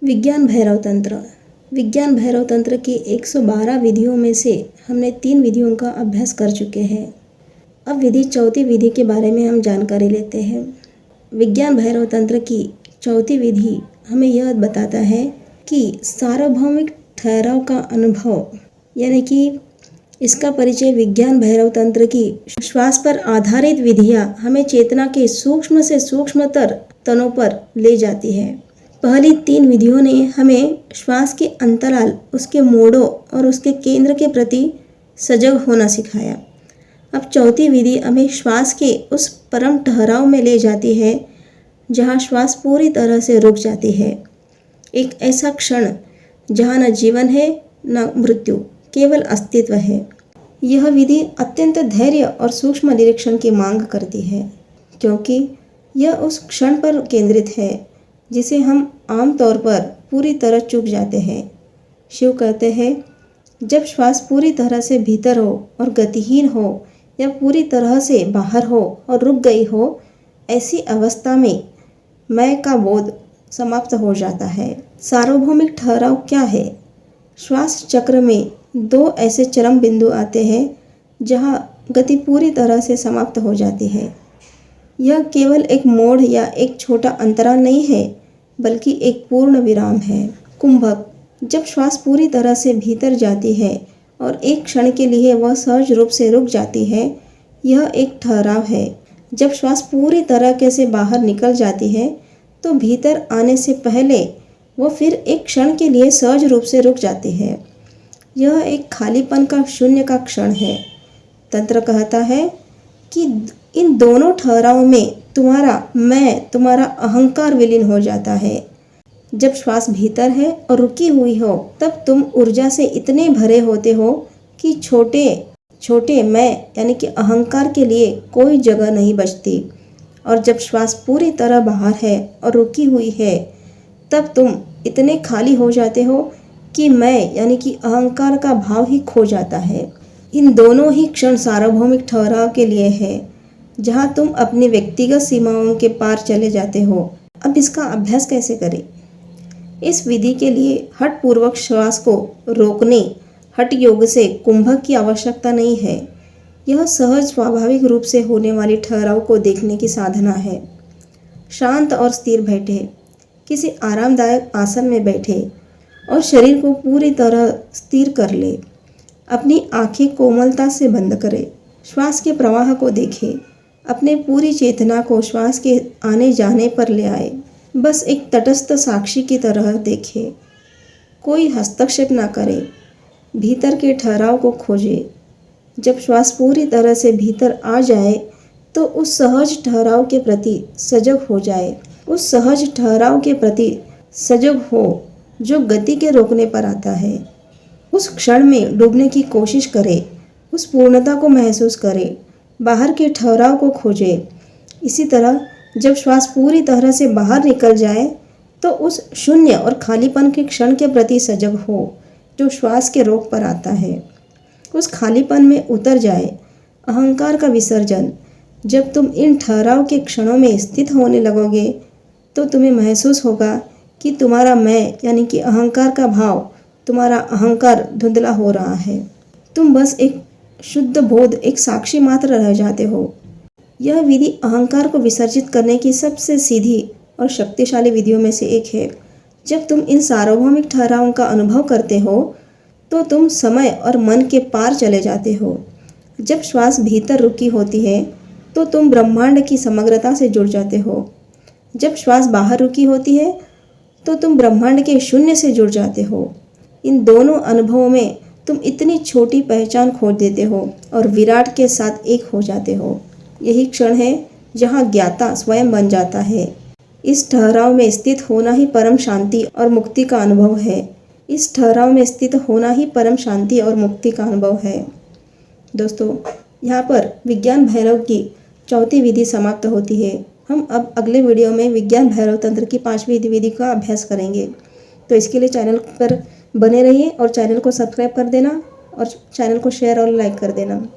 विज्ञान भैरव तंत्र। विज्ञान भैरव तंत्र की 112 विधियों में से हमने 3 विधियों का अभ्यास कर चुके हैं। अब विधि चौथी विधि के बारे में हम जानकारी लेते हैं। विज्ञान भैरव तंत्र की चौथी विधि हमें यह बताता है कि सार्वभौमिक ठहराव का अनुभव, यानी कि इसका परिचय विज्ञान भैरव तंत्र की श्वास पर आधारित विधियाँ हमें चेतना के सूक्ष्म से सूक्ष्मतर तनों पर ले जाती है। पहली 3 विधियों ने हमें श्वास के अंतराल, उसके मोड़ों और उसके केंद्र के प्रति सजग होना सिखाया। अब चौथी विधि हमें श्वास के उस परम ठहराव में ले जाती है जहाँ श्वास पूरी तरह से रुक जाती है। एक ऐसा क्षण जहाँ न जीवन है न मृत्यु, केवल अस्तित्व है। यह विधि अत्यंत धैर्य और सूक्ष्म निरीक्षण की मांग करती है, क्योंकि यह उस क्षण पर केंद्रित है जिसे हम आमतौर पर पूरी तरह चूक जाते हैं। शिव कहते हैं, जब श्वास पूरी तरह से भीतर हो और गतिहीन हो या पूरी तरह से बाहर हो और रुक गई हो, ऐसी अवस्था में मैं का बोध समाप्त हो जाता है। सार्वभौमिक ठहराव क्या है? श्वास चक्र में 2 ऐसे चरम बिंदु आते हैं जहां गति पूरी तरह से समाप्त हो जाती है। यह केवल एक मोड़ या एक छोटा अंतराल नहीं है, बल्कि एक पूर्ण विराम है। कुंभक, जब श्वास पूरी तरह से भीतर जाती है और एक क्षण के लिए वह सहज रूप से रुक जाती है, यह एक ठहराव है। जब श्वास पूरी तरह से बाहर निकल जाती है तो भीतर आने से पहले वह फिर एक क्षण के लिए सहज रूप से रुक जाती है। यह एक खालीपन का शून्य का क्षण है। तंत्र कहता है कि इन दोनों ठहरावों में तुम्हारा मैं, तुम्हारा अहंकार विलीन हो जाता है। जब श्वास भीतर है और रुकी हुई हो, तब तुम ऊर्जा से इतने भरे होते हो कि छोटे छोटे मैं यानी कि अहंकार के लिए कोई जगह नहीं बचती। और जब श्वास पूरी तरह बाहर है और रुकी हुई है, तब तुम इतने खाली हो जाते हो कि मैं यानी कि अहंकार का भाव ही खो जाता है। इन दोनों ही क्षण सार्वभौमिक ठहराव के लिए है, जहाँ तुम अपनी व्यक्तिगत सीमाओं के पार चले जाते हो। अब इसका अभ्यास कैसे करें? इस विधि के लिए हठपूर्वक श्वास को रोकने, हठ योग से कुंभक की आवश्यकता नहीं है। यह सहज स्वाभाविक रूप से होने वाली ठहराव को देखने की साधना है। शांत और स्थिर बैठे, किसी आरामदायक आसन में बैठे और शरीर को पूरी तरह स्थिर कर ले। अपनी आंखें कोमलता से बंद करें। श्वास के प्रवाह को देखें। अपने पूरी चेतना को श्वास के आने जाने पर ले आए। बस एक तटस्थ साक्षी की तरह देखें। कोई हस्तक्षेप ना करें। भीतर के ठहराव को खोजें। जब श्वास पूरी तरह से भीतर आ जाए तो उस सहज ठहराव के प्रति सजग हो जाए। उस सहज ठहराव के प्रति सजग हो जो गति के रोकने पर आता है। उस क्षण में डूबने की कोशिश करें। उस पूर्णता को महसूस करें। बाहर के ठहराव को खोजें। इसी तरह जब श्वास पूरी तरह से बाहर निकल जाए तो उस शून्य और खालीपन के क्षण के प्रति सजग हो जो श्वास के रोक पर आता है। उस खालीपन में उतर जाए। अहंकार का विसर्जन। जब तुम इन ठहराव के क्षणों में स्थित होने लगोगे तो तुम्हें महसूस होगा कि तुम्हारा मैं यानी कि अहंकार का भाव, तुम्हारा अहंकार धुंधला हो रहा है। तुम बस एक शुद्ध बोध, एक साक्षी मात्र रह जाते हो। यह विधि अहंकार को विसर्जित करने की सबसे सीधी और शक्तिशाली विधियों में से एक है। जब तुम इन सार्वभौमिक ठहरावों का अनुभव करते हो तो तुम समय और मन के पार चले जाते हो। जब श्वास भीतर रुकी होती है तो तुम ब्रह्मांड की समग्रता से जुड़ जाते हो। जब श्वास बाहर रुकी होती है तो तुम ब्रह्मांड के शून्य से जुड़ जाते हो। इन दोनों अनुभवों में तुम इतनी छोटी पहचान खो देते हो और विराट के साथ एक हो जाते हो। यही क्षण है जहाँ ज्ञाता स्वयं बन जाता है। इस ठहराव में स्थित होना ही परम शांति और मुक्ति का अनुभव है। इस ठहराव में स्थित होना ही परम शांति और मुक्ति का अनुभव है। दोस्तों, यहाँ पर विज्ञान भैरव की चौथी विधि समाप्त होती है। हम अब अगले वीडियो में विज्ञान भैरव तंत्र की 5वीं विधि का अभ्यास करेंगे। तो इसके लिए चैनल पर बने रहिए और चैनल को सब्सक्राइब कर देना और चैनल को शेयर और लाइक कर देना।